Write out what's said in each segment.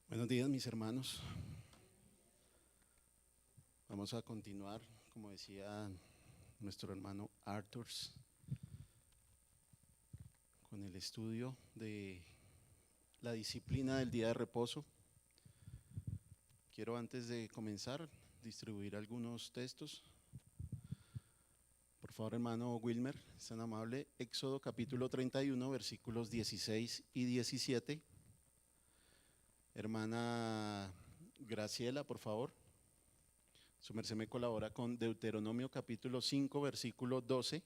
Buenos días, mis hermanos. Vamos a continuar, como decía nuestro hermano Arthur, con el estudio de la disciplina del día de reposo. Quiero, antes de comenzar, distribuir algunos textos. Por favor, hermano Wilmer, es tan amable. Éxodo capítulo 31, versículos 16 y 17. Hermana Graciela, por favor. Su merced me colabora con Deuteronomio capítulo 5, versículo 12.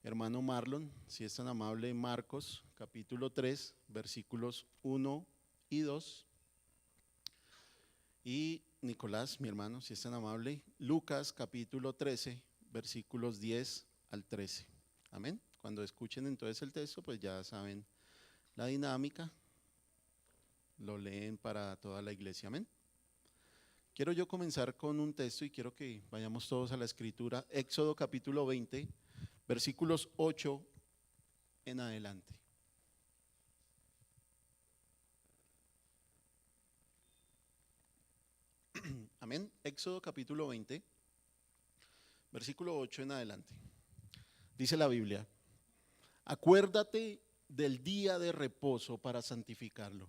Hermano Marlon, si es tan amable, Marcos capítulo 3, versículos 1 y 2. Y Nicolás, mi hermano, si es tan amable, Lucas capítulo 13, versículos 10 al 13. Amén. Cuando escuchen entonces el texto, pues ya saben la dinámica. Lo leen para toda la iglesia. Amén. Quiero yo comenzar con un texto y quiero que vayamos todos a la escritura. Éxodo capítulo 20, versículos 8 en adelante. Amén. Éxodo capítulo 20, versículo 8 en adelante. Dice la Biblia: acuérdate del día de reposo para santificarlo.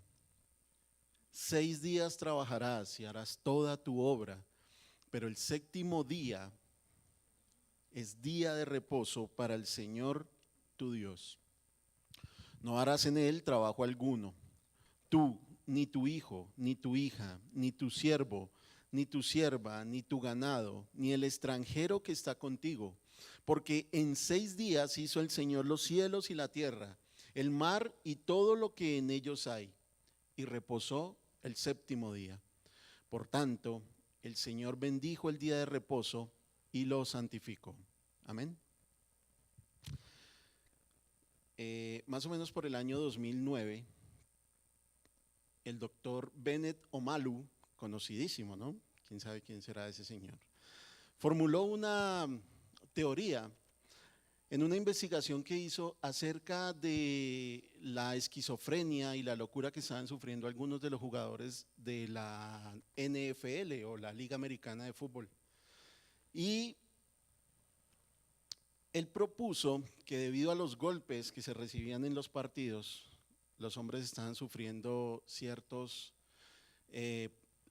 6 días trabajarás y harás toda tu obra, pero el séptimo día es día de reposo para el Señor tu Dios. No harás en él trabajo alguno, tú, ni tu hijo, ni tu hija, ni tu siervo, ni tu sierva, ni tu ganado, ni el extranjero que está contigo, porque en 6 días hizo el Señor los cielos y la tierra, el mar y todo lo que en ellos hay, y reposó el séptimo día. Por tanto, el Señor bendijo el día de reposo y lo santificó. Amén. Más o menos por el año 2009, el doctor Bennett Omalu, conocidísimo, ¿no? ¿Quién sabe quién será ese señor? Formuló una teoría en una investigación que hizo acerca de la esquizofrenia y la locura que estaban sufriendo algunos de los jugadores de la NFL o la Liga Americana de Fútbol. Y él propuso que debido a los golpes que se recibían en los partidos, los hombres estaban sufriendo ciertos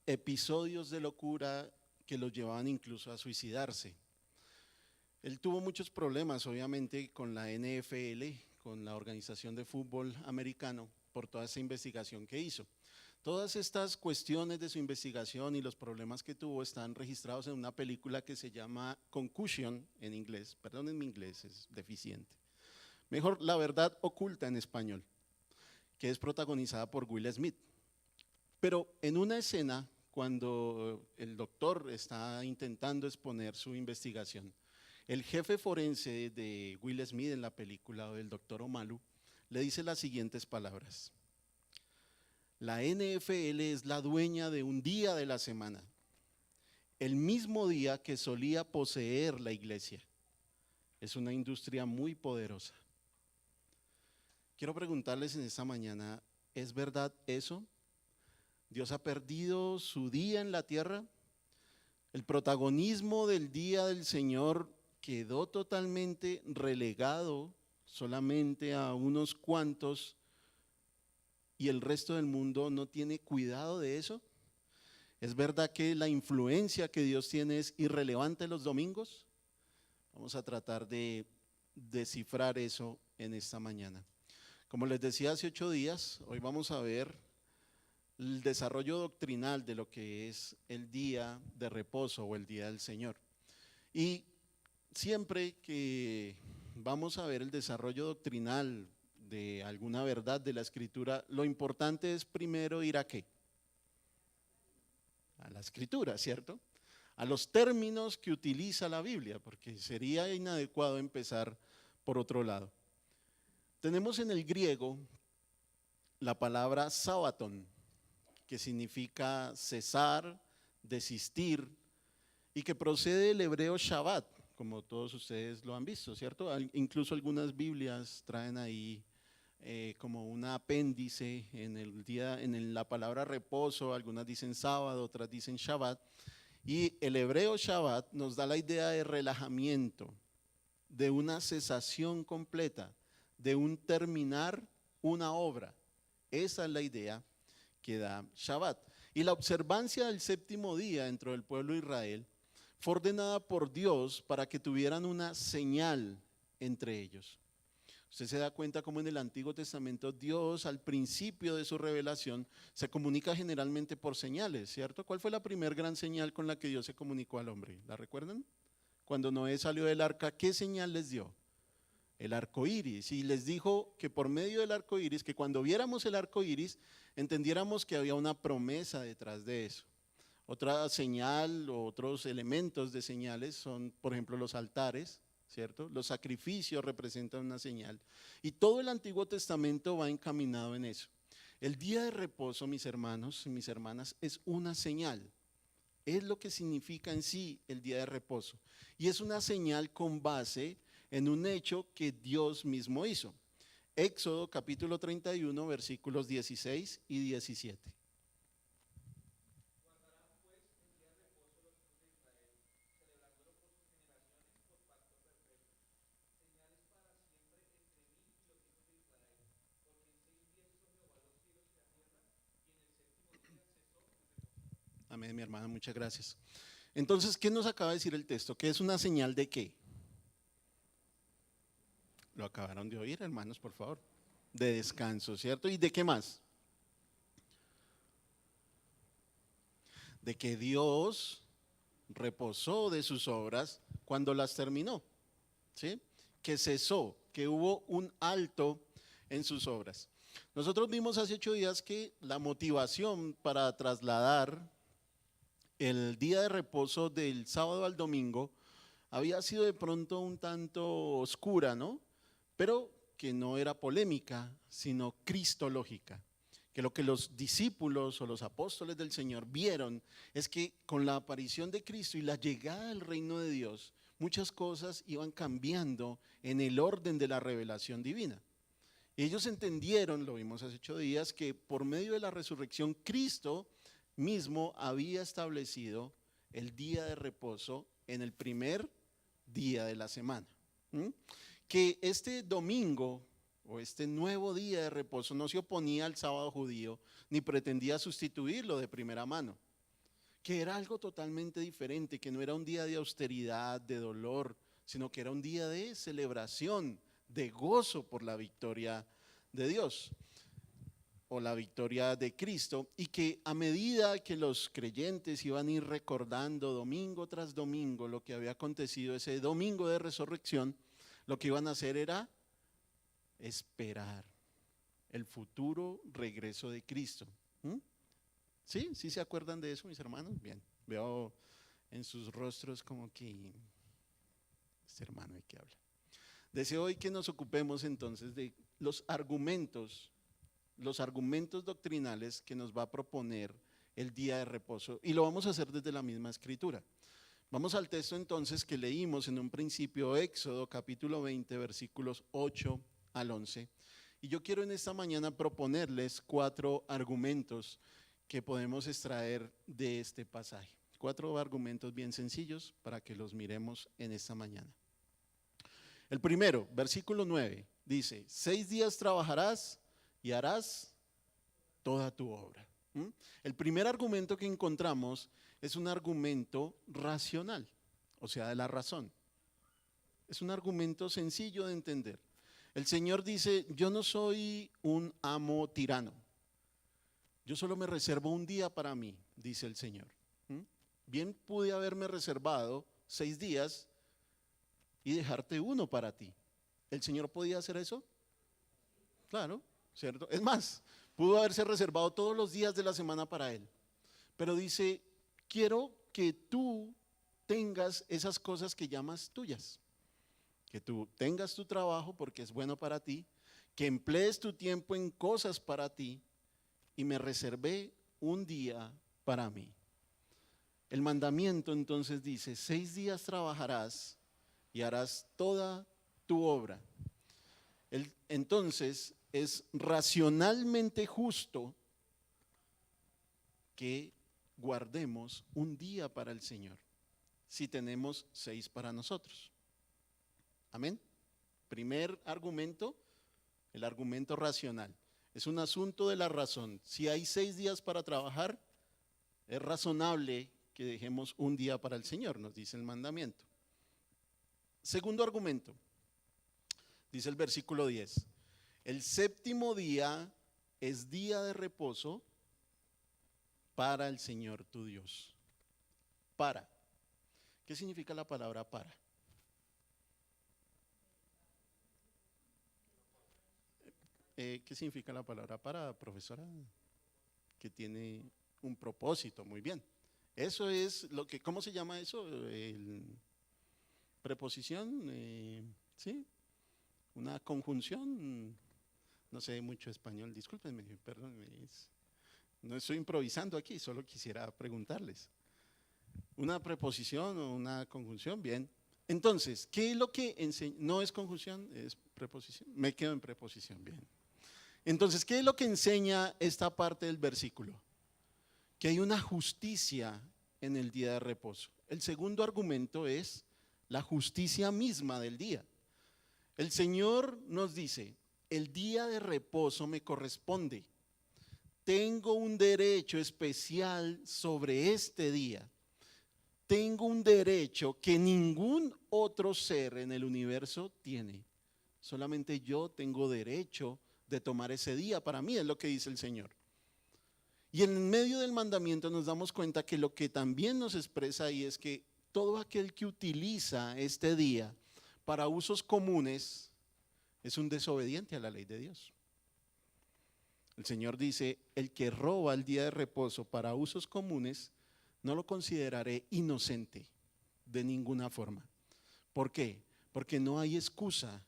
episodios de locura que los llevaban incluso a suicidarse. Él tuvo muchos problemas, obviamente, con la NFL, con la organización de fútbol americano, por toda esa investigación que hizo. Todas estas cuestiones de su investigación y los problemas que tuvo están registrados en una película que se llama Concussion en inglés. Perdonen mi inglés, es deficiente. Mejor, La verdad oculta en español, que es protagonizada por Will Smith. Pero en una escena, cuando el doctor está intentando exponer su investigación, el jefe forense de Will Smith en la película del doctor Omalu le dice las siguientes palabras: la NFL es la dueña de un día de la semana, el mismo día que solía poseer la iglesia. Es una industria muy poderosa. Quiero preguntarles en esta mañana, ¿es verdad eso? ¿Dios ha perdido su día en la tierra? ¿El protagonismo del día del Señor quedó totalmente relegado solamente a unos cuantos y el resto del mundo no tiene cuidado de eso? ¿Es verdad que la influencia que Dios tiene es irrelevante los domingos? Vamos a tratar de descifrar eso en esta mañana. Como les decía hace 8 días, hoy vamos a ver el desarrollo doctrinal de lo que es el día de reposo o el día del Señor. Y siempre que vamos a ver el desarrollo doctrinal de alguna verdad de la Escritura, lo importante es primero ir a ¿qué? A la Escritura, ¿cierto? A los términos que utiliza la Biblia, porque sería inadecuado empezar por otro lado. Tenemos en el griego la palabra sabaton, que significa cesar, desistir, y que procede del hebreo Shabbat, como todos ustedes lo han visto, ¿cierto? Incluso algunas Biblias traen ahí como un apéndice en el día, la palabra reposo. Algunas dicen sábado, otras dicen Shabbat. Y el hebreo Shabbat nos da la idea de relajamiento, de una cesación completa, de un terminar una obra. Esa es la idea que da Shabbat. Y la observancia del séptimo día dentro del pueblo de Israel fue ordenada por Dios para que tuvieran una señal entre ellos. Usted se da cuenta cómo en el Antiguo Testamento Dios al principio de su revelación se comunica generalmente por señales, ¿cierto? ¿Cuál fue la primera gran señal con la que Dios se comunicó al hombre? ¿La recuerdan? Cuando Noé salió del arca, ¿qué señal les dio? El arco iris. Y les dijo que por medio del arco iris, que cuando viéramos el arco iris, entendiéramos que había una promesa detrás de eso. Otra señal o otros elementos de señales son, por ejemplo, los altares, ¿cierto? Los sacrificios representan una señal. Y todo el Antiguo Testamento va encaminado en eso. El día de reposo, mis hermanos y mis hermanas, es una señal. Es lo que significa en sí el día de reposo. Y es una señal con base en un hecho que Dios mismo hizo. Éxodo capítulo 31, versículos 16 y 17. Amén, mi hermana, muchas gracias. Entonces, ¿qué nos acaba de decir el texto? ¿Qué es una señal de qué? Lo acabaron de oír, hermanos, por favor. De descanso, ¿cierto? ¿Y de qué más? De que Dios reposó de sus obras cuando las terminó, ¿sí? Que cesó, que hubo un alto en sus obras. Nosotros vimos hace 8 días que la motivación para trasladar el día de reposo del sábado al domingo había sido de pronto un tanto oscura, ¿no? Pero que no era polémica, sino cristológica. Que lo que los discípulos o los apóstoles del Señor vieron es que con la aparición de Cristo y la llegada del reino de Dios, muchas cosas iban cambiando en el orden de la revelación divina. Ellos entendieron, lo vimos hace 8 días, que por medio de la resurrección Cristo mismo había establecido el día de reposo en el primer día de la semana. Que este domingo o este nuevo día de reposo no se oponía al sábado judío ni pretendía sustituirlo de primera mano, que era algo totalmente diferente, que no era un día de austeridad, de dolor, sino que era un día de celebración, de gozo por la victoria de Dios o la victoria de Cristo, y que a medida que los creyentes iban a ir recordando domingo tras domingo lo que había acontecido ese domingo de resurrección, lo que iban a hacer era esperar el futuro regreso de Cristo. ¿Sí? ¿Sí se acuerdan de eso, mis hermanos? Bien, veo en sus rostros como que este hermano hay que hablar. Deseo hoy que nos ocupemos entonces de los argumentos doctrinales que nos va a proponer el día de reposo, y lo vamos a hacer desde la misma escritura. Vamos al texto entonces que leímos en un principio, Éxodo capítulo 20, versículos 8 al 11. Y yo quiero en esta mañana proponerles 4 argumentos que podemos extraer de este pasaje. 4 argumentos bien sencillos para que los miremos en esta mañana. El primero, versículo 9, dice: 6 días trabajarás y harás toda tu obra. El primer argumento que encontramos es un argumento racional, o sea, de la razón. Es un argumento sencillo de entender. El Señor dice: yo no soy un amo tirano. Yo solo me reservo un día para mí, dice el Señor. Bien pude haberme reservado 6 días y dejarte uno para ti. ¿El Señor podía hacer eso? Claro, ¿cierto? Es más, pudo haberse reservado todos los días de la semana para Él. Pero dice: quiero que tú tengas esas cosas que llamas tuyas. Que tú tengas tu trabajo porque es bueno para ti, que emplees tu tiempo en cosas para ti, y me reservé un día para mí. El mandamiento entonces dice: 6 días trabajarás y harás toda tu obra. Entonces, es racionalmente justo que guardemos un día para el Señor, si tenemos 6 para nosotros. Amén. Primer argumento, el argumento racional. Es un asunto de la razón. Si hay 6 días para trabajar, es razonable que dejemos un día para el Señor, nos dice el mandamiento. Segundo argumento, dice el versículo 10. El séptimo día es día de reposo para el Señor tu Dios. Para. ¿Qué significa la palabra para? ¿Qué significa la palabra para, profesora? Que tiene un propósito, muy bien. Eso es lo que, ¿cómo se llama eso? Preposición, ¿sí? Una conjunción, no sé mucho español, discúlpenme, perdónenme, no estoy improvisando aquí, solo quisiera preguntarles. Una preposición o una conjunción, bien. Entonces, ¿qué es lo que enseña? No es conjunción, es preposición. Me quedo en preposición, bien. Entonces, ¿qué es lo que enseña esta parte del versículo? Que hay una justicia en el día de reposo. El segundo argumento es la justicia misma del día. El Señor nos dice, el día de reposo me corresponde. Tengo un derecho especial sobre este día. Tengo un derecho que ningún otro ser en el universo tiene. Solamente yo tengo derecho de tomar ese día. Para mí es lo que dice el Señor. Y en medio del mandamiento nos damos cuenta que lo que también nos expresa ahí es que todo aquel que utiliza este día para usos comunes es un desobediente a la ley de Dios. El Señor dice, el que roba el día de reposo para usos comunes, no lo consideraré inocente de ninguna forma. ¿Por qué? Porque no hay excusa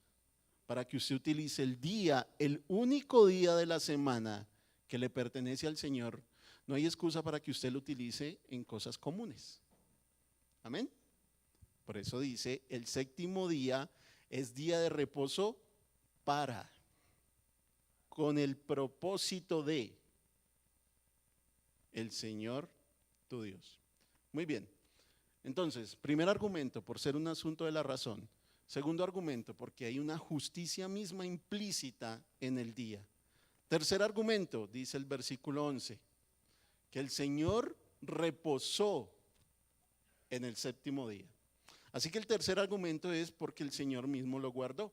para que usted utilice el día, el único día de la semana que le pertenece al Señor. No hay excusa para que usted lo utilice en cosas comunes. Amén. Por eso dice, el séptimo día es día de reposo para, con el propósito de el Señor tu Dios. Muy bien. Entonces, primer argumento, por ser un asunto de la razón. Segundo argumento, porque hay una justicia misma implícita en el día. Tercer argumento, dice el versículo 11, que el Señor reposó en el séptimo día. Así que el tercer argumento es porque el Señor mismo lo guardó.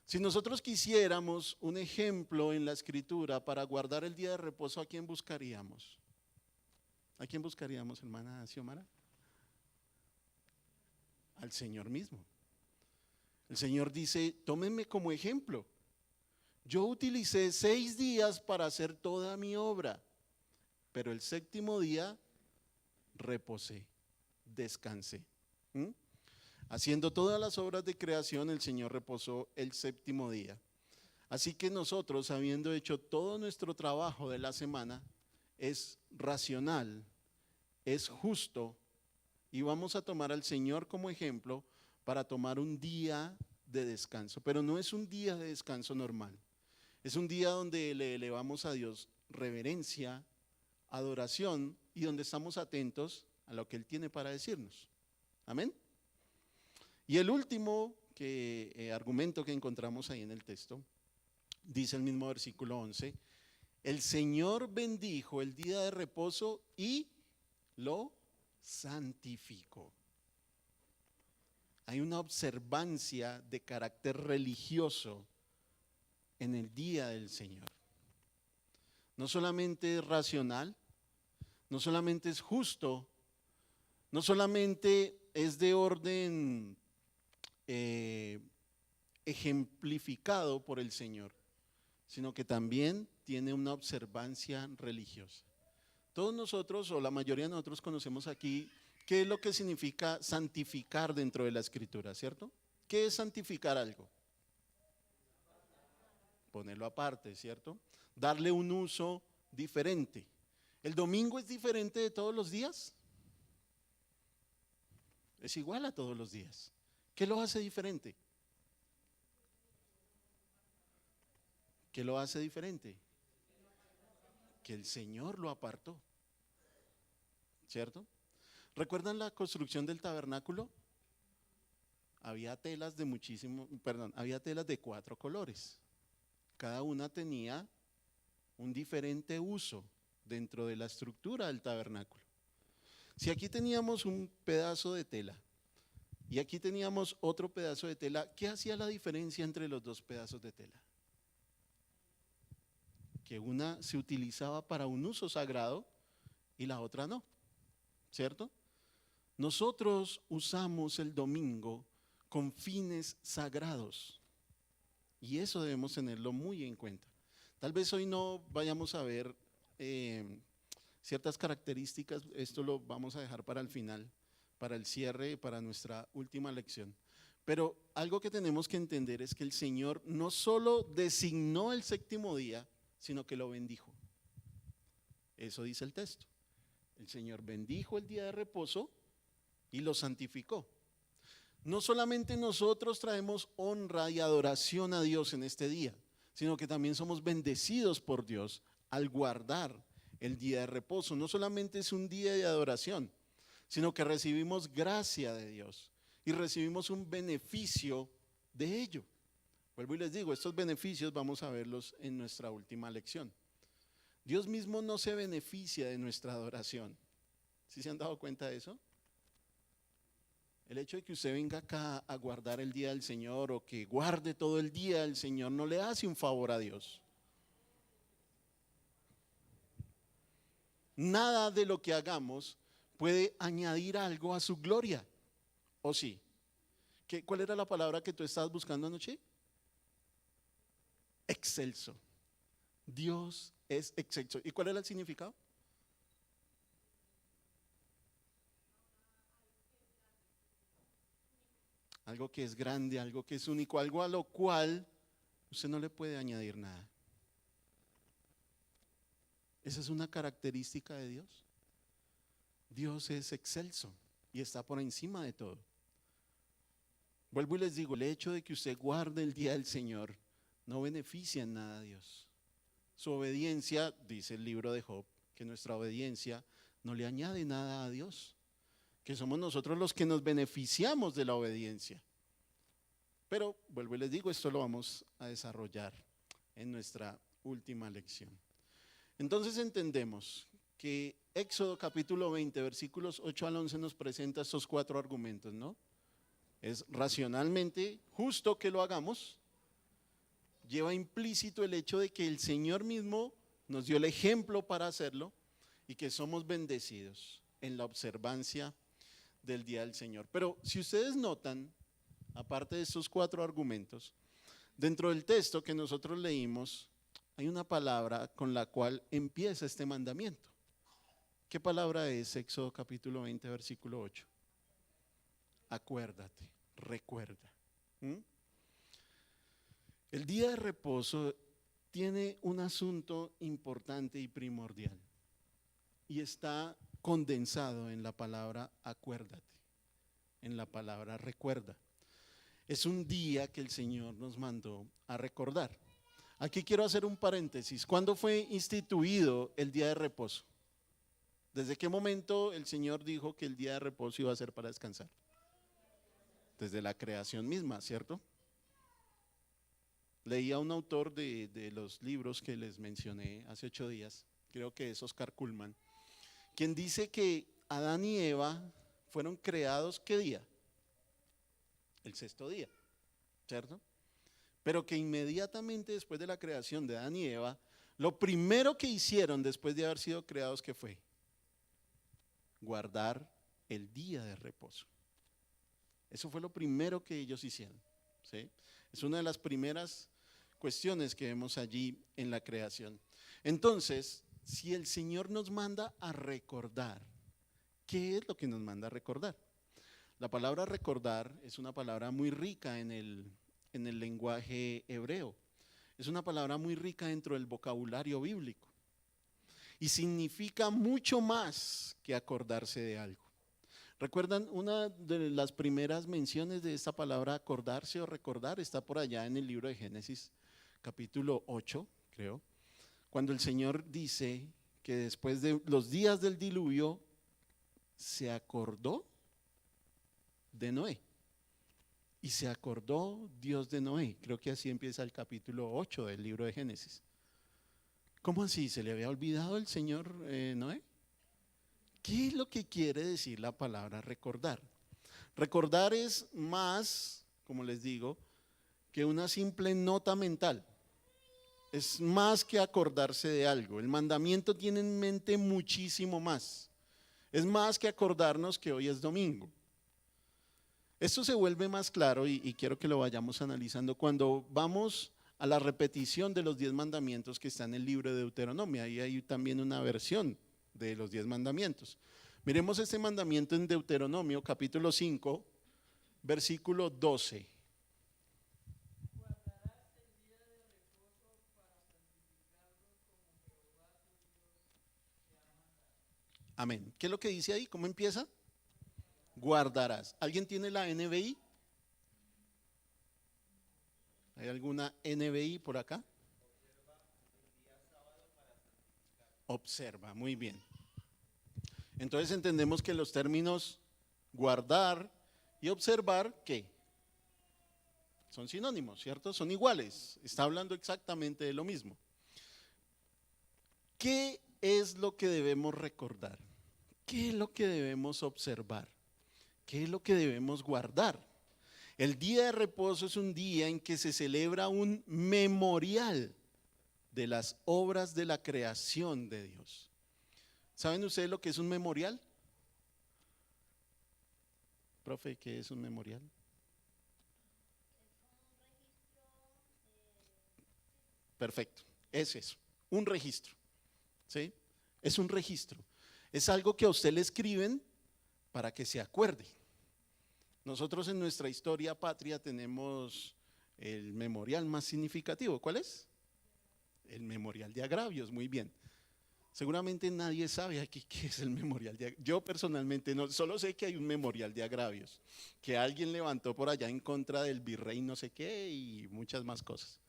Si nosotros quisiéramos un ejemplo en la Escritura para guardar el día de reposo, ¿a quién buscaríamos? ¿A quién buscaríamos, hermana Xiomara? Al Señor mismo. El Señor dice, tómenme como ejemplo. Yo utilicé 6 días para hacer toda mi obra, pero el séptimo día reposé, descansé. Haciendo todas las obras de creación, el Señor reposó el séptimo día. Así que nosotros, habiendo hecho todo nuestro trabajo de la semana, es racional, es justo, y vamos a tomar al Señor como ejemplo para tomar un día de descanso. Pero no es un día de descanso normal. Es un día donde le elevamos a Dios reverencia, adoración y donde estamos atentos a lo que Él tiene para decirnos. Amén. Y el último argumento que encontramos ahí en el texto, dice el mismo versículo 11, el Señor bendijo el día de reposo y lo santificó. Hay una observancia de carácter religioso en el día del Señor. No solamente es racional, no solamente es justo, no solamente es de orden ejemplificado por el Señor, sino que también tiene una observancia religiosa. Todos nosotros, o la mayoría de nosotros, conocemos aquí qué es lo que significa santificar dentro de la Escritura, ¿cierto? ¿Qué es santificar algo? Ponerlo aparte, ¿cierto? Darle un uso diferente. ¿El domingo es diferente de todos los días? Es igual a todos los días. ¿Qué lo hace diferente? ¿Qué lo hace diferente? Que el Señor lo apartó, ¿cierto? ¿Recuerdan la construcción del tabernáculo? Había telas había telas de 4 colores. Cada una tenía un diferente uso dentro de la estructura del tabernáculo. Si aquí teníamos un pedazo de tela y aquí teníamos otro pedazo de tela, ¿qué hacía la diferencia entre los dos pedazos de tela? Que una se utilizaba para un uso sagrado y la otra no, ¿cierto? Nosotros usamos el domingo con fines sagrados y eso debemos tenerlo muy en cuenta. Tal vez hoy no vayamos a ver ciertas características, esto lo vamos a dejar para el final, para el cierre, para nuestra última lección. Pero algo que tenemos que entender es que el Señor no solo designó el séptimo día, sino que lo bendijo. Eso dice el texto. El Señor bendijo el día de reposo y lo santificó. No solamente nosotros traemos honra y adoración a Dios en este día, sino que también somos bendecidos por Dios al guardar el día de reposo. No solamente es un día de adoración, sino que recibimos gracia de Dios y recibimos un beneficio de ello. Vuelvo y les digo, estos beneficios vamos a verlos en nuestra última lección. Dios mismo no se beneficia de nuestra adoración. ¿Sí se han dado cuenta de eso? El hecho de que usted venga acá a guardar el día del Señor o que guarde todo el día del Señor no le hace un favor a Dios. Nada de lo que hagamos puede añadir algo a su gloria, ¿o sí? ¿Cuál era la palabra que tú estabas buscando anoche? Excelso. Dios es excelso. ¿Y cuál era el significado? Algo que es grande, algo que es único, algo a lo cual usted no le puede añadir nada. Esa es una característica de Dios. Dios es excelso y está por encima de todo. Vuelvo y les digo, el hecho de que usted guarde el día del Señor no beneficia en nada a Dios. Su obediencia, dice el libro de Job, que nuestra obediencia no le añade nada a Dios, que somos nosotros los que nos beneficiamos de la obediencia. Pero vuelvo y les digo, esto lo vamos a desarrollar en nuestra última lección. Entonces entendemos que Éxodo capítulo 20, versículos 8 al 11 nos presenta estos 4 argumentos, ¿no? Es racionalmente justo que lo hagamos. Lleva implícito el hecho de que el Señor mismo nos dio el ejemplo para hacerlo y que somos bendecidos en la observancia del día del Señor. Pero si ustedes notan, aparte de estos 4 argumentos, dentro del texto que nosotros leímos, hay una palabra con la cual empieza este mandamiento. ¿Qué palabra es? Éxodo capítulo 20, versículo 8. Acuérdate, recuerda. El día de reposo tiene un asunto importante y primordial y está condensado en la palabra acuérdate, en la palabra recuerda. Es un día que el Señor nos mandó a recordar. Aquí quiero hacer un paréntesis. ¿Cuándo fue instituido el día de reposo? ¿Desde qué momento el Señor dijo que el día de reposo iba a ser para descansar? Desde la creación misma, ¿cierto? Leía a un autor de los libros que les mencioné hace 8 días, creo que es Oscar Cullmann, quien dice que Adán y Eva fueron creados, ¿qué día? El 6.º día, ¿cierto? Pero que inmediatamente después de la creación de Adán y Eva, lo primero que hicieron después de haber sido creados, ¿qué fue? Guardar el día de reposo. Eso fue lo primero que ellos hicieron, ¿sí? Es una de las primeras cuestiones que vemos allí en la creación. Entonces, si el Señor nos manda a recordar, ¿qué es lo que nos manda a recordar? La palabra recordar es una palabra muy rica en el lenguaje hebreo. Es una palabra muy rica dentro del vocabulario bíblico y significa mucho más que acordarse de algo. ¿Recuerdan? Una de las primeras menciones de esta palabra acordarse o recordar está por allá en el libro de Génesis, capítulo 8, creo, cuando el Señor dice que después de los días del diluvio se acordó de Noé. Y se acordó Dios de Noé. Creo que así empieza el capítulo 8 del libro de Génesis. ¿Cómo así? ¿Se le había olvidado el Señor Noé? ¿Qué es lo que quiere decir la palabra recordar? Recordar es más, como les digo, que una simple nota mental. Es más que acordarse de algo. El mandamiento tiene en mente muchísimo más. Es más que acordarnos que hoy es domingo. Esto se vuelve más claro y quiero que lo vayamos analizando cuando vamos a la repetición de los 10 mandamientos que está en el libro de Deuteronomio. Ahí hay también una versión de los 10 mandamientos. Miremos este mandamiento en Deuteronomio capítulo 5, versículo 12. Amén. ¿Qué es lo que dice ahí? ¿Cómo empieza? Guardarás. ¿Alguien tiene la NBI? ¿Hay alguna NBI por acá? Observa, muy bien. Entonces entendemos que los términos guardar y observar, ¿qué? Son sinónimos, ¿cierto? Son iguales. Está hablando exactamente de lo mismo. ¿Qué es lo que debemos recordar? ¿Qué es lo que debemos observar? ¿Qué es lo que debemos guardar? El día de reposo es un día en que se celebra un memorial de las obras de la creación de Dios. ¿Saben ustedes lo que es un memorial? Profe, ¿qué es un memorial? Perfecto, es eso, un registro, ¿sí? Es un registro, es algo que a usted le escriben para que se acuerde. Nosotros en nuestra historia patria tenemos el memorial más significativo. ¿Cuál es? El memorial de agravios, muy bien. Seguramente nadie sabe aquí qué es el memorial de agravios. Yo personalmente no, solo sé que hay un memorial de agravios, que alguien levantó por allá en contra del virrey no sé qué y muchas más cosas.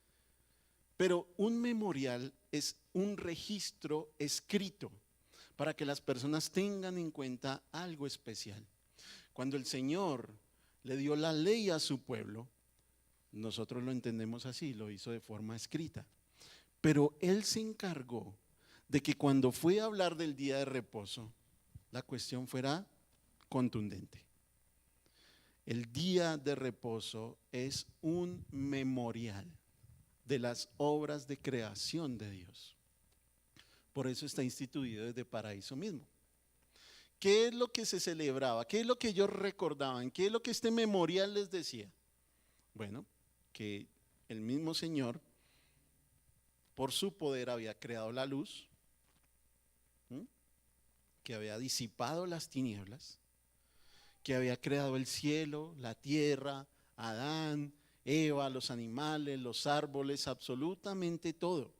Pero un memorial es un registro escrito para que las personas tengan en cuenta algo especial. Cuando el Señor le dio la ley a su pueblo, nosotros lo entendemos así, lo hizo de forma escrita. Pero Él se encargó de que cuando fue a hablar del día de reposo, la cuestión fuera contundente. El día de reposo es un memorial de las obras de creación de Dios. Por eso está instituido desde paraíso mismo. ¿Qué es lo que se celebraba? ¿Qué es lo que ellos recordaban? ¿Qué es lo que este memorial les decía? Bueno, que el mismo Señor, por su poder, había creado la luz, que había disipado las tinieblas, que había creado el cielo, la tierra, Adán, Eva, los animales, los árboles, absolutamente todo.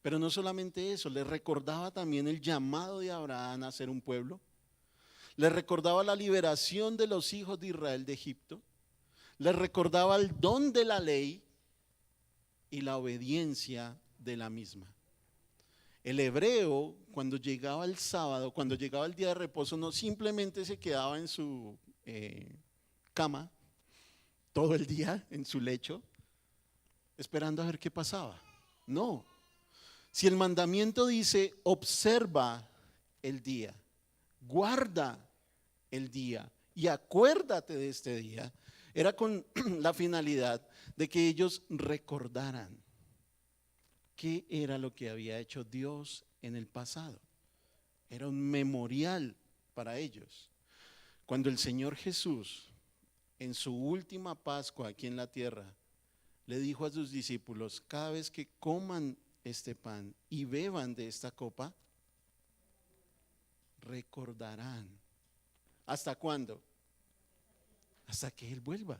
Pero no solamente eso, les recordaba también el llamado de Abraham a ser un pueblo. Les recordaba la liberación de los hijos de Israel de Egipto. Les recordaba el don de la ley y la obediencia de la misma. El hebreo, cuando llegaba el sábado, cuando llegaba el día de reposo, no simplemente se quedaba en su cama todo el día, en su lecho, esperando a ver qué pasaba. No. Si el mandamiento dice, observa el día, guarda el día y acuérdate de este día, era con la finalidad de que ellos recordaran qué era lo que había hecho Dios en el pasado. Era un memorial para ellos. Cuando el Señor Jesús, en su última Pascua aquí en la tierra, le dijo a sus discípulos, cada vez que coman este pan y beban de esta copa, recordarán. ¿Hasta cuándo? Hasta que Él vuelva.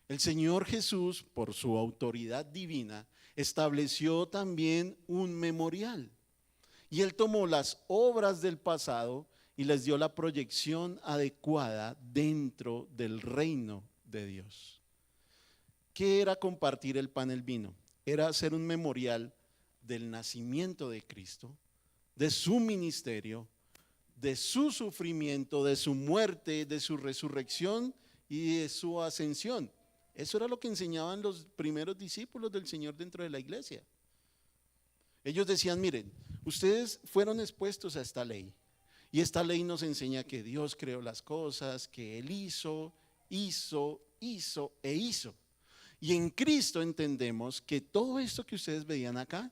El Señor Jesús, por su autoridad divina, estableció también un memorial. Y Él tomó las obras del pasado y les dio la proyección adecuada dentro del reino de Dios. ¿Qué era compartir el pan y el vino? era hacer un memorial del nacimiento de Cristo, de su ministerio, de su sufrimiento, de su muerte, de su resurrección y de su ascensión. Eso era lo que enseñaban los primeros discípulos del Señor dentro de la iglesia. Ellos decían, miren, ustedes fueron expuestos a esta ley y esta ley nos enseña que Dios creó las cosas, que Él hizo e hizo. Y en Cristo entendemos que todo esto que ustedes veían acá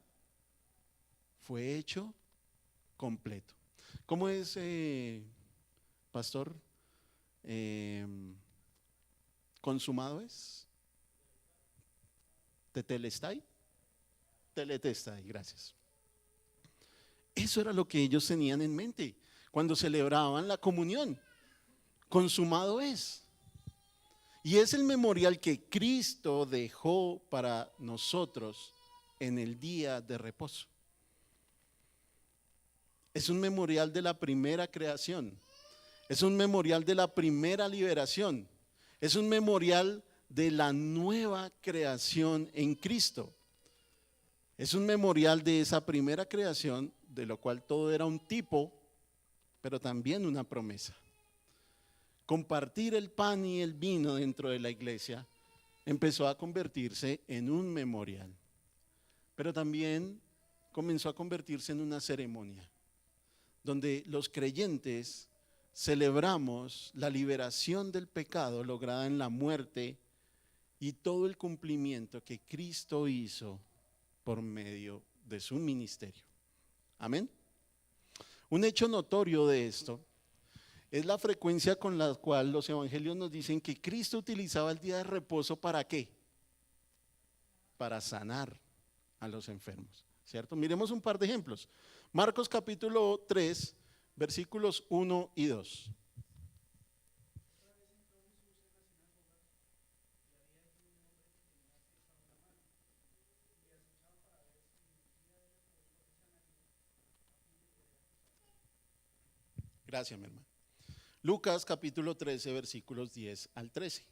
fue hecho completo. ¿Cómo es, pastor? ¿Consumado es? ¿Tetelestai? Teletestai, gracias. Eso era lo que ellos tenían en mente cuando celebraban la comunión. Consumado es. Y es el memorial que Cristo dejó para nosotros en el día de reposo. Es un memorial de la primera creación. Es un memorial de la primera liberación. Es un memorial de la nueva creación en Cristo. Es un memorial de esa primera creación, de lo cual todo era un tipo, pero también una promesa. Compartir el pan y el vino dentro de la iglesia empezó a convertirse en un memorial, pero también comenzó a convertirse en una ceremonia, donde los creyentes celebramos la liberación del pecado lograda en la muerte y todo el cumplimiento que Cristo hizo por medio de su ministerio. Amén. Un hecho notorio de esto es la frecuencia con la cual los evangelios nos dicen que Cristo utilizaba el día de reposo ¿para qué? Para sanar a los enfermos, ¿cierto? Miremos un par de ejemplos. Marcos capítulo 3, versículos 1 y 2. Gracias, mi hermano. Lucas capítulo 13, versículos 10 al 13.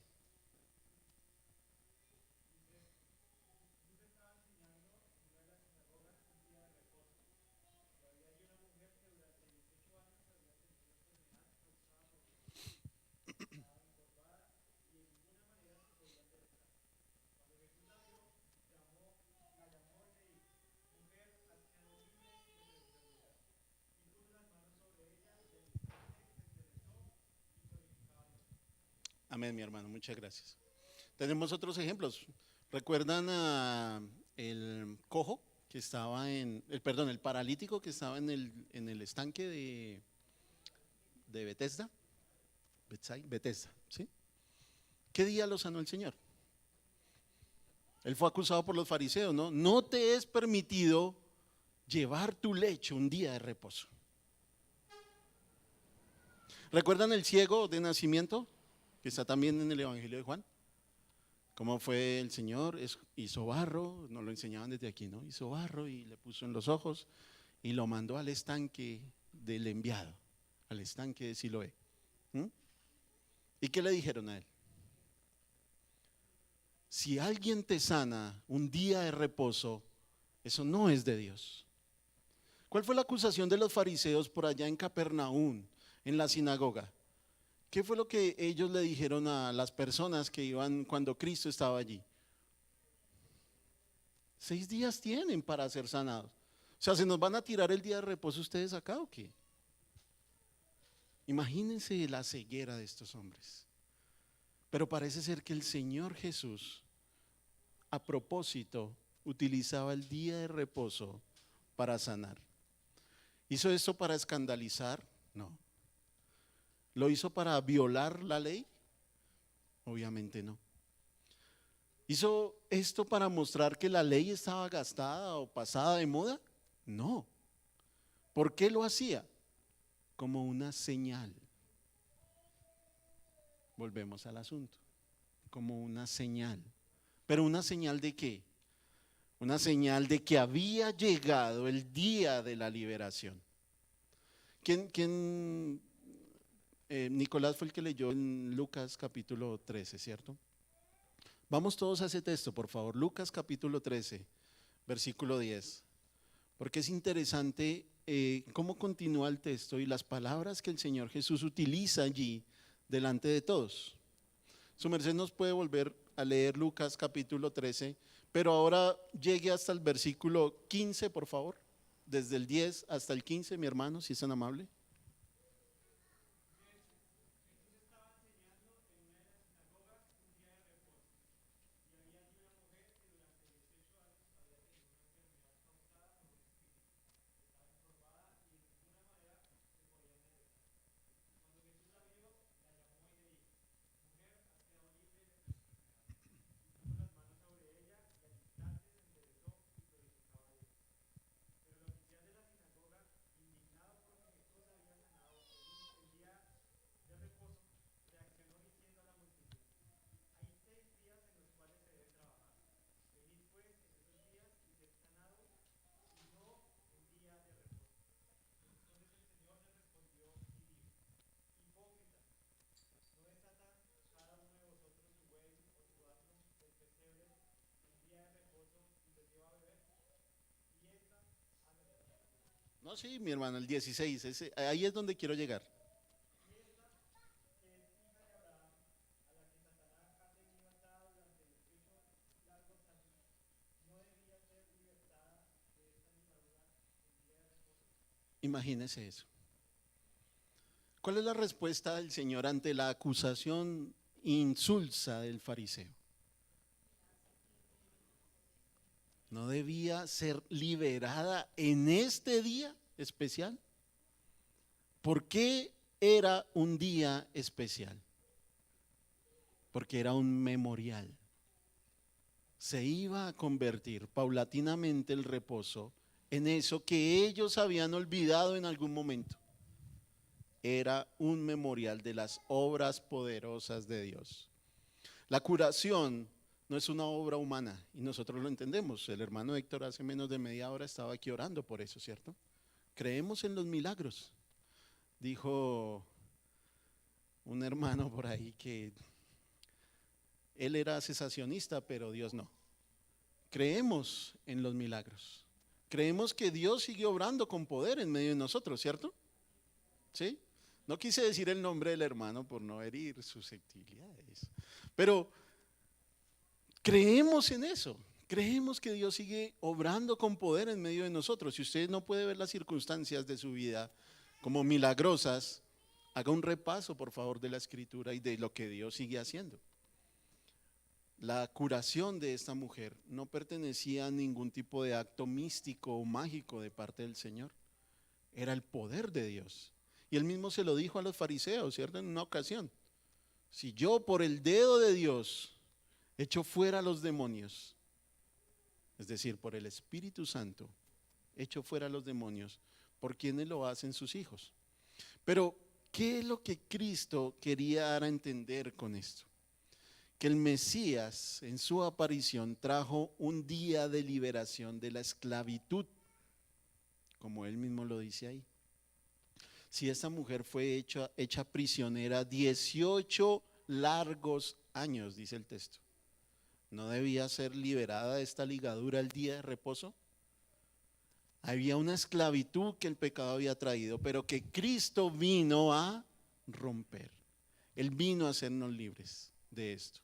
Amén, mi hermano, muchas gracias. Tenemos otros ejemplos. ¿Recuerdan a el cojo que estaba el paralítico que estaba en el estanque de Bethesda? Bethesda, ¿sí? ¿Qué día lo sanó el Señor? Él fue acusado por los fariseos, ¿no? No te es permitido llevar tu lecho un día de reposo. ¿Recuerdan el ciego de nacimiento? Que está también en el Evangelio de Juan. ¿Cómo fue el Señor? Hizo barro, nos lo enseñaban desde aquí, ¿no? Hizo barro y le puso en los ojos y lo mandó al estanque del enviado, al estanque de Siloé. ¿Y qué le dijeron a él? Si alguien te sana un día de reposo, eso no es de Dios. ¿Cuál fue la acusación de los fariseos por allá en Capernaum, en la sinagoga? ¿Qué fue lo que ellos le dijeron a las personas que iban cuando Cristo estaba allí? 6 días tienen para ser sanados. O sea, ¿se nos van a tirar el día de reposo ustedes acá o qué? Imagínense la ceguera de estos hombres. Pero parece ser que el Señor Jesús, a propósito, utilizaba el día de reposo para sanar. ¿Hizo esto para escandalizar? No. ¿Lo hizo para violar la ley? Obviamente no. ¿Hizo esto para mostrar que la ley estaba gastada o pasada de moda? No. ¿Por qué lo hacía? Como una señal. Volvemos al asunto. Como una señal. ¿Pero una señal de qué? Una señal de que había llegado el día de la liberación. Nicolás fue el que leyó en Lucas capítulo 13, ¿cierto? Vamos todos a ese texto, por favor. Lucas capítulo 13, versículo 10. Porque es interesante cómo continúa el texto y las palabras que el Señor Jesús utiliza allí delante de todos. Su merced nos puede volver a leer Lucas capítulo 13, pero ahora llegue hasta el versículo 15, por favor. Desde el 10 hasta el 15, mi hermano, si es tan amable. No, sí, mi hermano, el 16, ahí es donde quiero llegar. Imagínese eso. ¿Cuál es la respuesta del Señor ante la acusación insulsa del fariseo? ¿No debía ser liberada en este día especial? ¿Por qué era un día especial? Porque era un memorial. Se iba a convertir paulatinamente el reposo en eso que ellos habían olvidado en algún momento. Era un memorial de las obras poderosas de Dios. La curación no es una obra humana y nosotros lo entendemos. El hermano Héctor hace menos de media hora estaba aquí orando por eso, ¿cierto? Creemos en los milagros. Dijo un hermano por ahí que él era cesacionista, pero Dios no. Creemos en los milagros. Creemos que Dios sigue obrando con poder en medio de nosotros, ¿cierto? ¿Sí? No quise decir el nombre del hermano por no herir susceptibilidades, pero creemos en eso. Creemos que Dios sigue obrando con poder en medio de nosotros. Si usted no puede ver las circunstancias de su vida como milagrosas, haga un repaso, por favor, de la Escritura y de lo que Dios sigue haciendo. La curación de esta mujer no pertenecía a ningún tipo de acto místico o mágico de parte del Señor. Era el poder de Dios. Y él mismo se lo dijo a los fariseos, ¿cierto? En una ocasión. Si yo por el dedo de Dios echo fuera a los demonios, es decir, por el Espíritu Santo, echo fuera a los demonios, ¿por quiénes lo hacen sus hijos? Pero, ¿qué es lo que Cristo quería dar a entender con esto? Que el Mesías en su aparición trajo un día de liberación de la esclavitud, como él mismo lo dice ahí. Si esta mujer fue hecha prisionera 18 largos años, dice el texto, ¿no debía ser liberada de esta ligadura el día de reposo? Había una esclavitud que el pecado había traído, pero que Cristo vino a romper. Él vino a hacernos libres de esto.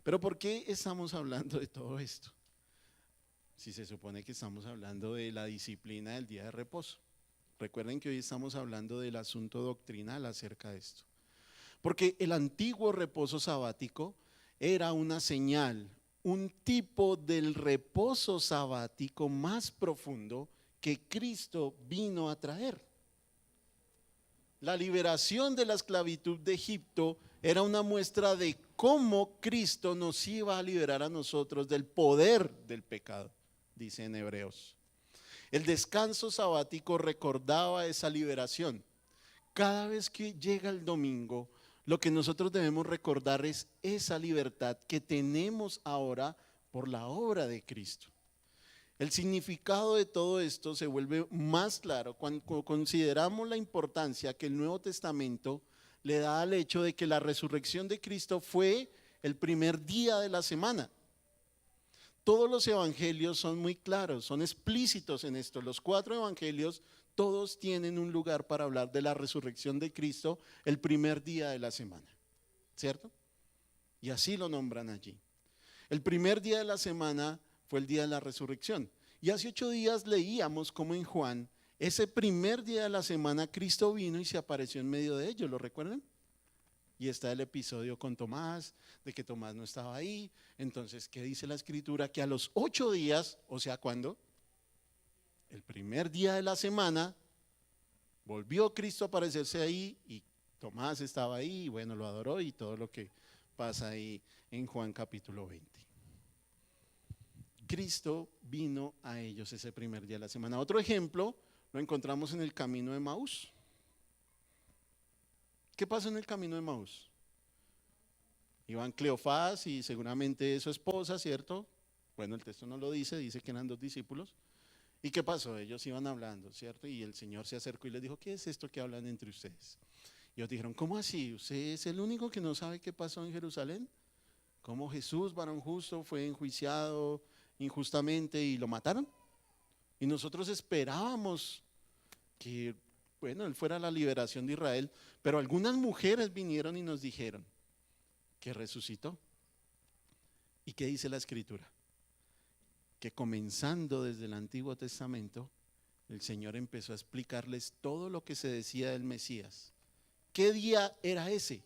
Pero ¿por qué estamos hablando de todo esto? Si se supone que estamos hablando de la disciplina del día de reposo. Recuerden que hoy estamos hablando del asunto doctrinal acerca de esto. Porque el antiguo reposo sabático era una señal, un tipo del reposo sabático más profundo que Cristo vino a traer. La liberación de la esclavitud de Egipto era una muestra de cómo Cristo nos iba a liberar a nosotros del poder del pecado, dice en Hebreos. El descanso sabático recordaba esa liberación. Cada vez que llega el domingo, lo que nosotros debemos recordar es esa libertad que tenemos ahora por la obra de Cristo. El significado de todo esto se vuelve más claro cuando consideramos la importancia que el Nuevo Testamento le da al hecho de que la resurrección de Cristo fue el primer día de la semana. Todos los evangelios son muy claros, son explícitos en esto. Los 4 evangelios, todos tienen un lugar para hablar de la resurrección de Cristo el primer día de la semana, ¿cierto? Y así lo nombran allí. El primer día de la semana fue el día de la resurrección. Y hace 8 días leíamos como en Juan, ese primer día de la semana Cristo vino y se apareció en medio de ellos, ¿lo recuerdan? Y está el episodio con Tomás, de que Tomás no estaba ahí. Entonces, ¿qué dice la Escritura? Que a los 8 días, o sea, ¿cuándo? El primer día de la semana, volvió Cristo a aparecerse ahí y Tomás estaba ahí y bueno, lo adoró y todo lo que pasa ahí en Juan capítulo 20. Cristo vino a ellos ese primer día de la semana. Otro ejemplo lo encontramos en el camino de Emaús. ¿Qué pasó en el camino de Emaús? Iban Cleofás y seguramente su esposa, ¿cierto? Bueno, el texto no lo dice, dice que eran 2 discípulos. ¿Y qué pasó? Ellos iban hablando, ¿cierto? Y el Señor se acercó y les dijo, ¿qué es esto que hablan entre ustedes? Y ellos dijeron, ¿cómo así? ¿Usted es el único que no sabe qué pasó en Jerusalén? ¿Cómo Jesús, varón justo, fue enjuiciado injustamente y lo mataron? Y nosotros esperábamos que, bueno, él fuera la liberación de Israel, pero algunas mujeres vinieron y nos dijeron que resucitó. ¿Y qué dice la Escritura? Que comenzando desde el Antiguo Testamento, el Señor empezó a explicarles todo lo que se decía del Mesías. ¿Qué día era ese?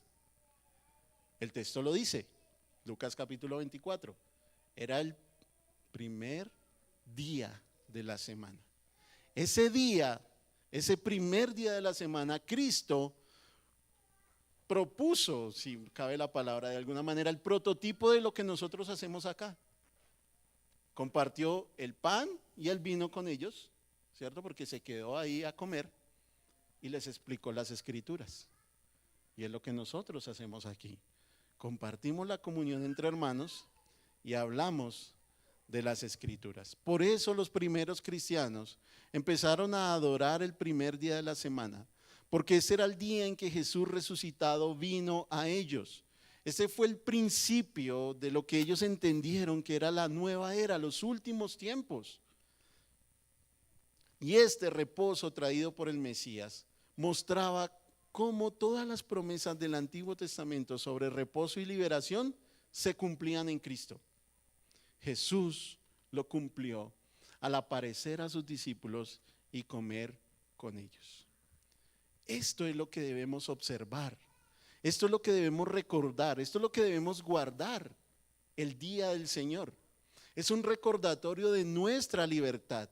El texto lo dice, Lucas capítulo 24, era el primer día de la semana. Ese día, ese primer día de la semana, Cristo propuso, si cabe la palabra de alguna manera, el prototipo de lo que nosotros hacemos acá. Compartió el pan y el vino con ellos, ¿cierto? Porque se quedó ahí a comer y les explicó las Escrituras. Y es lo que nosotros hacemos aquí. Compartimos la comunión entre hermanos y hablamos de las Escrituras. Por eso los primeros cristianos empezaron a adorar el primer día de la semana, porque ese era el día en que Jesús resucitado vino a ellos. Ese fue el principio de lo que ellos entendieron que era la nueva era, los últimos tiempos. Y este reposo traído por el Mesías mostraba cómo todas las promesas del Antiguo Testamento sobre reposo y liberación se cumplían en Cristo. Jesús lo cumplió al aparecer a sus discípulos y comer con ellos. Esto es lo que debemos observar. Esto es lo que debemos recordar, esto es lo que debemos guardar el día del Señor. Es un recordatorio de nuestra libertad,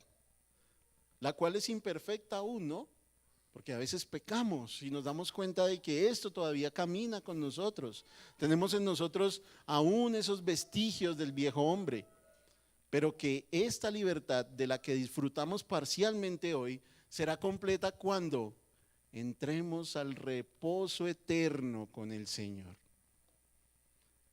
la cual es imperfecta aún, ¿no? Porque a veces pecamos y nos damos cuenta de que esto todavía camina con nosotros. Tenemos en nosotros aún esos vestigios del viejo hombre, pero que esta libertad de la que disfrutamos parcialmente hoy será completa cuando entremos al reposo eterno con el Señor.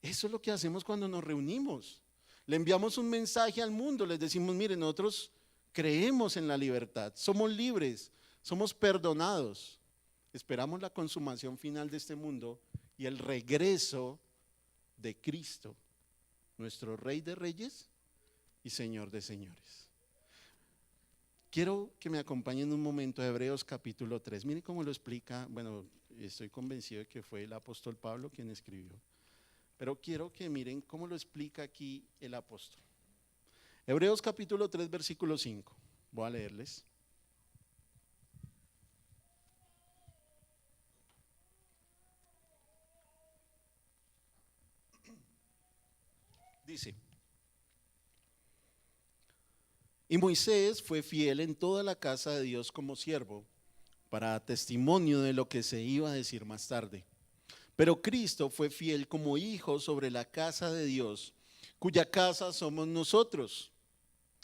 Eso es lo que hacemos cuando nos reunimos. Le enviamos un mensaje al mundo, les decimos, miren, nosotros creemos en la libertad, somos libres, somos perdonados. Esperamos la consumación final de este mundo y el regreso de Cristo, nuestro Rey de Reyes y Señor de Señores. Quiero que me acompañen un momento a Hebreos capítulo 3. Miren cómo lo explica, bueno, estoy convencido de que fue el apóstol Pablo quien escribió, pero quiero que miren cómo lo explica aquí el apóstol. Hebreos capítulo 3, versículo 5. Voy a leerles. Dice: y Moisés fue fiel en toda la casa de Dios como siervo, para testimonio de lo que se iba a decir más tarde. Pero Cristo fue fiel como hijo sobre la casa de Dios, cuya casa somos nosotros,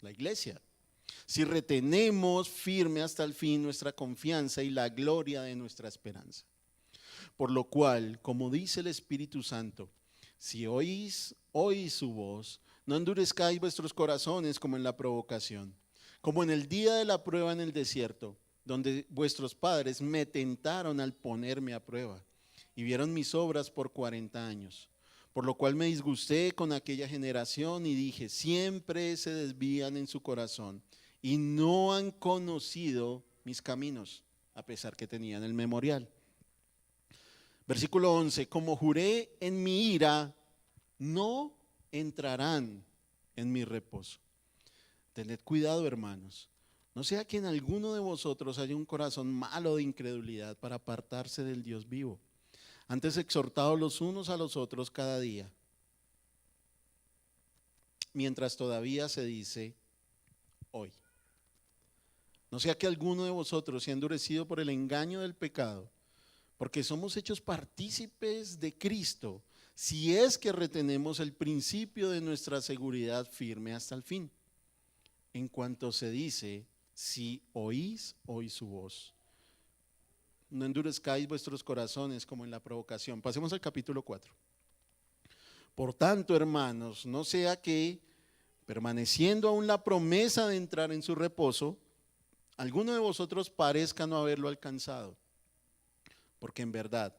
la iglesia, si retenemos firme hasta el fin nuestra confianza y la gloria de nuestra esperanza. Por lo cual, como dice el Espíritu Santo, si oís su voz, no endurezcáis vuestros corazones como en la provocación, como en el día de la prueba en el desierto, donde vuestros padres me tentaron al ponerme a prueba y vieron mis obras por 40 años. Por lo cual me disgusté con aquella generación y dije, siempre se desvían en su corazón y no han conocido mis caminos, a pesar que tenían el memorial. Versículo 11, como juré en mi ira, no entrarán en mi reposo. Tened cuidado, hermanos, no sea que en alguno de vosotros haya un corazón malo de incredulidad para apartarse del Dios vivo. Antes exhortados los unos a los otros cada día, mientras todavía se dice hoy. No sea que alguno de vosotros sea endurecido por el engaño del pecado, porque somos hechos partícipes de Cristo, si es que retenemos el principio de nuestra seguridad firme hasta el fin. En cuanto se dice, si oís su voz. No endurezcáis vuestros corazones como en la provocación. Pasemos al capítulo 4. Por tanto, hermanos, no sea que, permaneciendo aún la promesa de entrar en su reposo, alguno de vosotros parezca no haberlo alcanzado. Porque en verdad,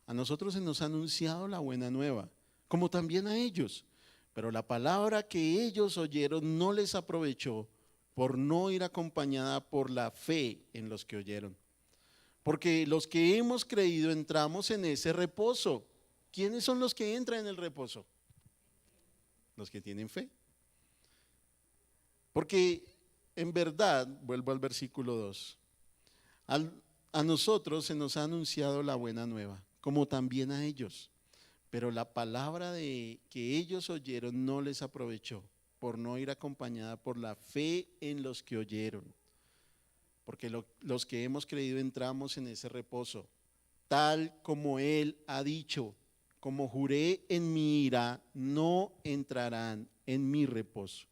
a nosotros se nos ha anunciado la buena nueva, como también a ellos. Pero la palabra que ellos oyeron no les aprovechó por no ir acompañada por la fe en los que oyeron. Porque los que hemos creído entramos en ese reposo. ¿Quiénes son los que entran en el reposo? Los que tienen fe. Porque en verdad, vuelvo al versículo 2, a nosotros se nos ha anunciado la buena nueva, como también a ellos. Pero la palabra que ellos oyeron no les aprovechó, por no ir acompañada por la fe en los que oyeron. Porque los que hemos creído entramos en ese reposo, tal como Él ha dicho, como juré en mi ira, no entrarán en mi reposo.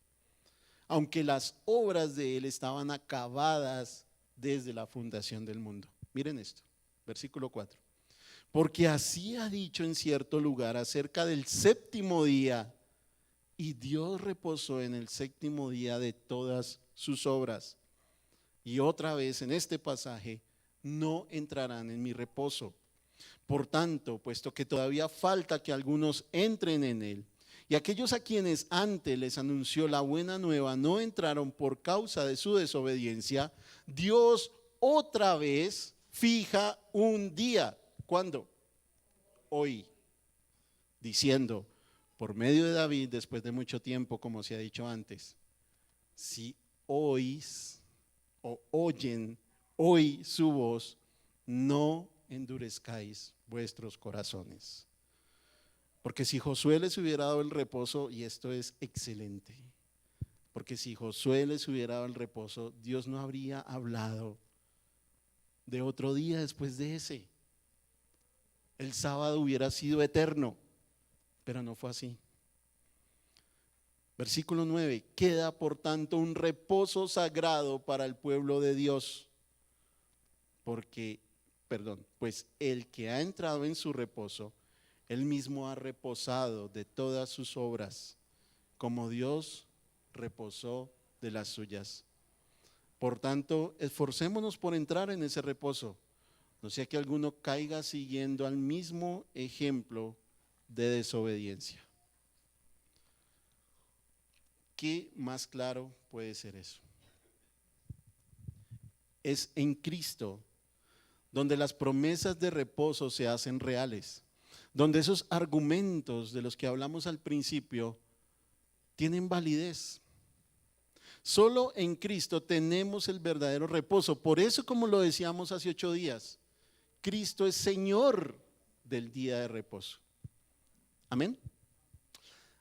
Aunque las obras de Él estaban acabadas desde la fundación del mundo. Miren esto, versículo 4. Porque así ha dicho en cierto lugar acerca del séptimo día, y Dios reposó en el séptimo día de todas sus obras. Y otra vez en este pasaje, no entrarán en mi reposo. Por tanto, puesto que todavía falta que algunos entren en él, y aquellos a quienes antes les anunció la buena nueva no entraron por causa de su desobediencia, Dios otra vez fija un día. ¿Cuándo? Hoy, diciendo, por medio de David, después de mucho tiempo, como se ha dicho antes, si oís o oyen hoy su voz, no endurezcáis vuestros corazones. Porque si Josué les hubiera dado el reposo, y esto es excelente, porque si Josué les hubiera dado el reposo, Dios no habría hablado de otro día después de ese. El sábado hubiera sido eterno, pero no fue así. Versículo 9, queda por tanto un reposo sagrado para el pueblo de Dios, pues el que ha entrado en su reposo, él mismo ha reposado de todas sus obras, como Dios reposó de las suyas. Por tanto, esforcémonos por entrar en ese reposo, no sea que alguno caiga siguiendo al mismo ejemplo de desobediencia. ¿Qué más claro puede ser eso? Es en Cristo donde las promesas de reposo se hacen reales, donde esos argumentos de los que hablamos al principio tienen validez. Solo en Cristo tenemos el verdadero reposo. Por eso, como lo decíamos hace 8 días, Cristo es Señor del día de reposo. Amén.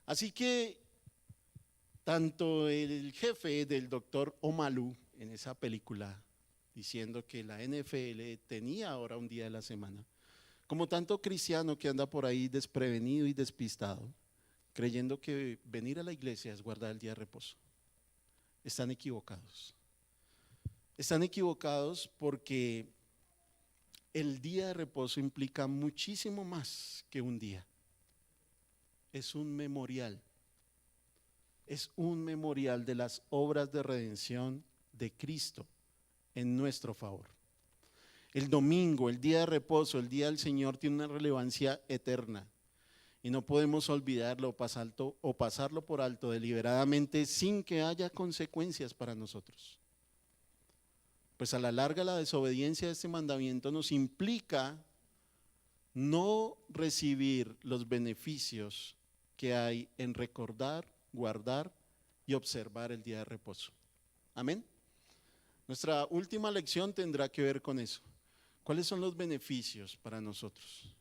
Así que tanto el jefe del doctor Omalu en esa película, diciendo que la NFL tenía ahora un día de la semana, como tanto cristiano que anda por ahí desprevenido y despistado, creyendo que venir a la iglesia es guardar el día de reposo. Están equivocados. Están equivocados porque el día de reposo implica muchísimo más que un día. Es un memorial. Es un memorial de las obras de redención de Cristo en nuestro favor. El domingo, el día de reposo, el día del Señor tiene una relevancia eterna. y no podemos olvidarlo o pasarlo por alto deliberadamente sin que haya consecuencias para nosotros. Pues a la larga la desobediencia a este mandamiento nos implica no recibir los beneficios que hay en recordar, guardar y observar el día de reposo. Amén. Nuestra última lección tendrá que ver con eso. ¿Cuáles son los beneficios para nosotros?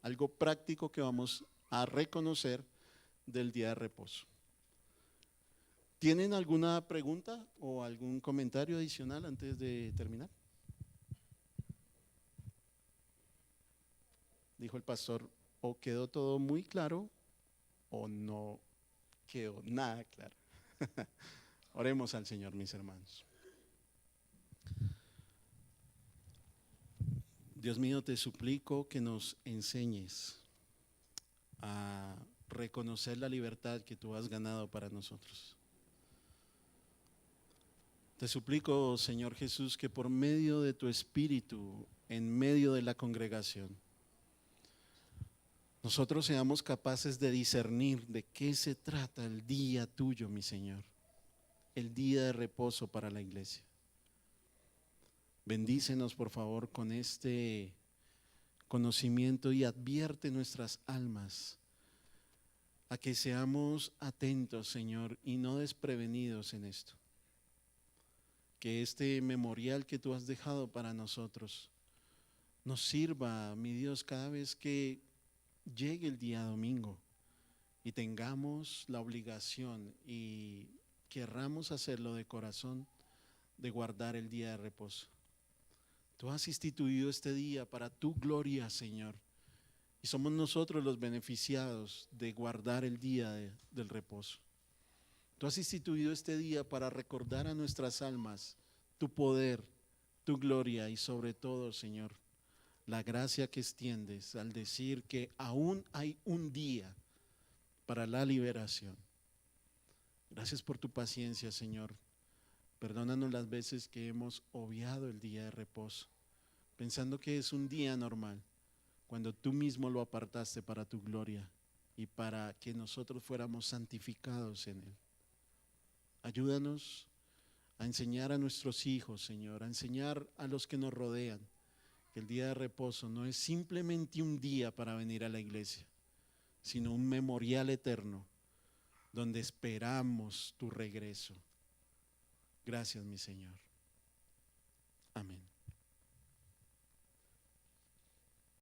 Algo práctico que vamos a reconocer del día de reposo. ¿Tienen alguna pregunta o algún comentario adicional antes de terminar? Dijo el pastor, o quedó todo muy claro o no quedó nada claro. Oremos al Señor, mis hermanos. Dios mío, te suplico que nos enseñes a reconocer la libertad que tú has ganado para nosotros. Te suplico, Señor Jesús, que por medio de tu Espíritu, en medio de la congregación, nosotros seamos capaces de discernir de qué se trata el día tuyo, mi Señor, el día de reposo para la iglesia. Bendícenos, por favor, con este conocimiento y advierte nuestras almas a que seamos atentos, Señor, y no desprevenidos en esto. Que este memorial que tú has dejado para nosotros nos sirva, mi Dios, cada vez que llegue el día domingo y tengamos la obligación y querramos hacerlo de corazón, de guardar el día de reposo. Tú has instituido este día para tu gloria, Señor, y somos nosotros los beneficiados de guardar el día del reposo. Tú has instituido este día para recordar a nuestras almas tu poder, tu gloria y sobre todo, Señor, la gracia que extiendes al decir que aún hay un día para la liberación. Gracias por tu paciencia, Señor. Perdónanos las veces que hemos obviado el día de reposo, pensando que es un día normal, cuando tú mismo lo apartaste para tu gloria y para que nosotros fuéramos santificados en él. Ayúdanos a enseñar a nuestros hijos, Señor, a enseñar a los que nos rodean que el día de reposo no es simplemente un día para venir a la iglesia, sino un memorial eterno donde esperamos tu regreso. Gracias, mi Señor. Amén.